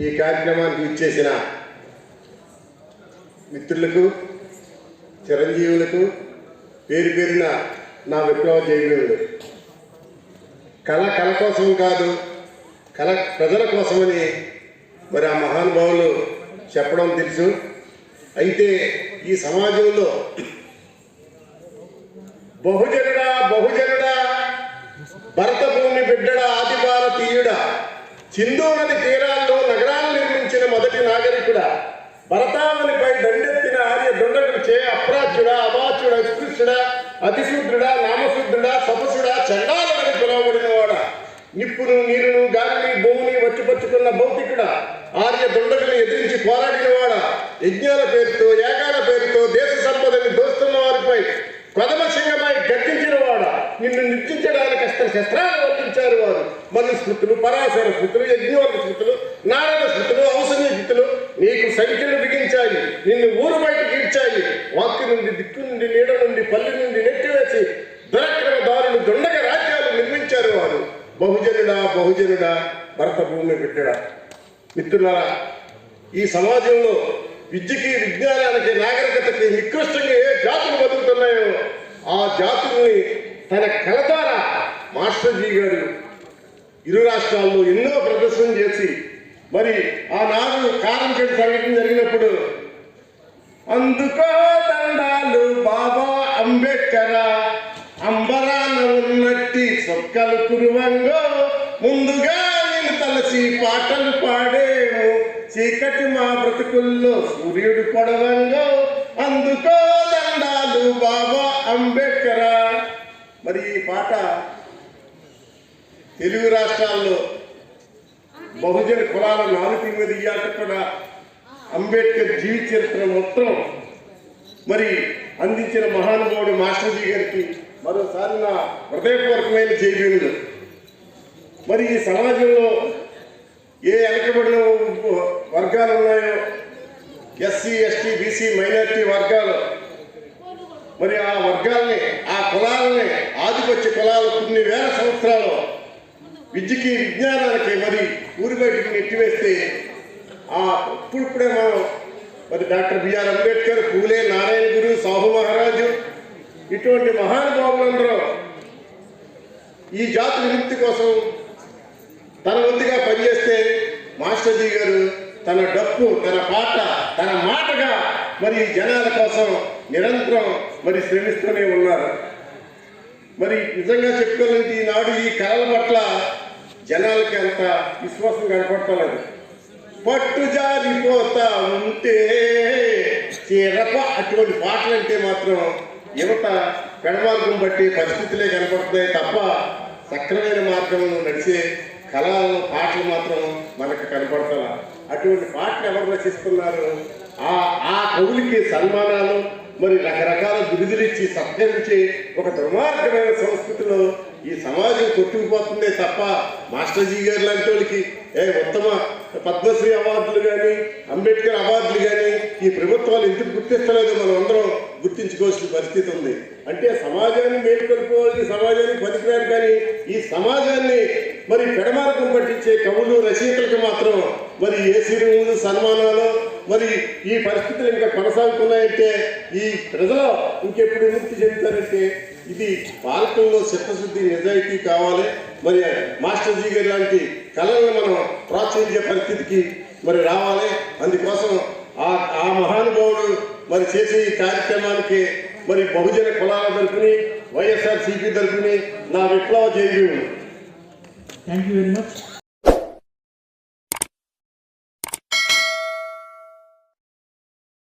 ఈ కార్యక్రమానికి ఇచ్చేసిన మిత్రులకు, చిరంజీవులకు పేరు పేరున నా విప్లవ జైవీరులు. కళ కోసం కాదు, కళ ప్రజల కోసమని మరి ఆ మహానుభావులు చెప్పడం తెలుసు. అయితే ఈ సమాజంలో బహుజనుడా భరత భూమి బిడ్డడా ఆది భారతీయుడా, సింధు నది తీరాల్లో నగరాలు నిర్మించిన మొదటి నాగరికుడా, భరతావనిపై దండెత్తిన ఆర్య దొండగుడిచే అప్రాచ్యుడా, అవాచ్యుడా, అస్పృశ్యుడా, అతిశూద్రుడా, నామశూద్రుడా, సపసుడా, చండాలుడని పిలువబడినవాడా, నిప్పును, నీరును, గాలిని, భూమిని వచ్చిపచ్చుకున్న భౌతికుడా, ఆర్య దొండగుని ఎదిరించి పోరాడినవాడా, యజ్ఞాల పేరుతో, యాగాల పేరుతో దేశ సంపదని దోస్తున్న వారిపై కొదమసింగమై గర్జించిన వాడా, నిన్ను నిర్జించడానికి శస్త్రాలు వర్తించారు వారు. మనుస్మృతులు, పరాశర స్మృతులు, యజ్ఞోర్వ స్మృతులు, నారద స్మృతులు, ఔసన్య స్మృతులు నీకు సంఖ్యలు బిగించాయి, నిన్ను ఊరు బయటకు ఇచ్చాయి. వాక్కు నుండి, దిక్కు నుండి, నీడ నుండి, పల్లి నుండి నెట్టివేసి దురక్రమదారులు దొండగ రాజ్యాలు నిర్మించారు వారు. బహుజనుడా భరత భూమి బిడ్డడా. మిత్రులారా, ఈ సమాజంలో విద్యకి, విజ్ఞానానికి, నాగరికతకి నికృష్టంగా ఏ జాతులు బతుకుతున్నాయో ఆ జాతుల్ని తన కళ ద్వారా మాస్టర్జీ గారు ఇరు రాష్ట్రాల్లో ఎన్నో ప్రదర్శన చేసి మరి ఆనాడు కారంచేటి సంఘటన జరిగినప్పుడు అందుకో దండాలు బాబా అంబేద్కరా, అంబరాన ఉన్నట్టి సొక్కలు కురువంగో, ముందుగా నేను తలసి పాటలు పాడేము, చీకటి మా బ్రతుకుల్లో సూర్యుడు పొడవంగో, అందుకో దండాలు బాబా అంబేద్కరా. మరి ఈ పాట తెలుగు రాష్ట్రాల్లో బహుజన కులాల నాలుగు మీద ఇయ్యాక కూడా అంబేద్కర్ జీవిత చరిత్ర మొత్తం మరి అందించిన మహానుభావుడు మాస్టర్జీ గారికి మరోసారి నా హృదయపూర్వకమైన జైవీరులు. మరి ఈ సమాజంలో ఏ వెనకబడిన వర్గాలు ఉన్నాయో, ఎస్సీ, ఎస్టీ, బీసీ, మైనారిటీ వర్గాలు, మరి ఆ వర్గాల్ని, ఆ కులాలని, ఆధిపత్య కులాలు కొన్ని వేల సంవత్సరాలు విద్యకి, విజ్ఞానానికి మరి ఊరి బయటికి నెట్టివేస్తే ఇప్పుడిప్పుడే మనం మరి డాక్టర్ బిఆర్ అంబేద్కర్, పూలే నారాయణ గురు, సాహు మహారాజు ఇటువంటి మహానుభావులందరూ ఈ జాతి విముక్తి కోసం తన వంతుగా పనిచేస్తే మాస్టర్జీ గారు తన డప్పు, తన పాట, తన మాటగా మరి జనాల కోసం నిరంతరం మరి శ్రమిస్తూనే ఉన్నారు. మరి నిజంగా చెప్పుకోవాలంటే ఈనాడు ఈ కళల పట్ల జనాలకి అంత విశ్వాసం కనపడతలేదు. పట్టు జారిపోతా ఉంటే చీరప అటువంటి పాటలు అంటే మాత్రం యువత పెడమార్గం బట్టి పరిస్థితులే కనపడుతున్నాయి తప్ప సక్రమైన మార్గంలో నడిచే కళలు, పాటలు మాత్రం మనకు కనపడతా. అటువంటి పాటలు ఎవరు రచిస్తున్నారు? ఆ కవులకి సన్మానాలు, మరి రకరకాల బిరుదులు ఇచ్చి సత్కరించి ఒక దుర్మార్గమైన సంస్కృతిలో ఈ సమాజం కొట్టుకుపోతుందే తప్ప మాస్టర్జీ గారు లాంటి వాళ్ళకి ఉత్తమ పద్మశ్రీ అవార్డులు కానీ, అంబేద్కర్ అవార్డులు కానీ ఈ ప్రభుత్వాలు ఎందుకు గుర్తిస్తలేదో మనం అందరం గుర్తించుకోవాల్సిన పరిస్థితి ఉంది. అంటే సమాజాన్ని మేలుకొల్పుకోవాల్సిన సమాజానికి పనికిరారు, కానీ ఈ సమాజాన్ని మరి పెడమార్గం పట్టించే కవులు, రచయితలకు మాత్రం మరి ఏ సిరిములు, సన్మానాలు మరి ఈ పరిస్థితులు ఇంకా కొనసాగుతున్నాయంటే ఈ ప్రజలు ఇంకెప్పుడు విముక్తి చెందుతారంటే ఇది పాలకుల్లో చిత్తశుద్ధి, నిజాయితీ కావాలి. మరి మాస్టర్జీ గారి లాంటి కళలను మనం ప్రోత్సహించే పరిస్థితికి మరి రావాలి. అందుకోసం ఆ మహానుభావుడు మరి చేసే ఈ కార్యక్రమానికి మరి బహుజన కులాల తరపుని, వైఎస్ఆర్సీపీ తరపుని నా విప్లవ జైవీరులు. Thank you very much.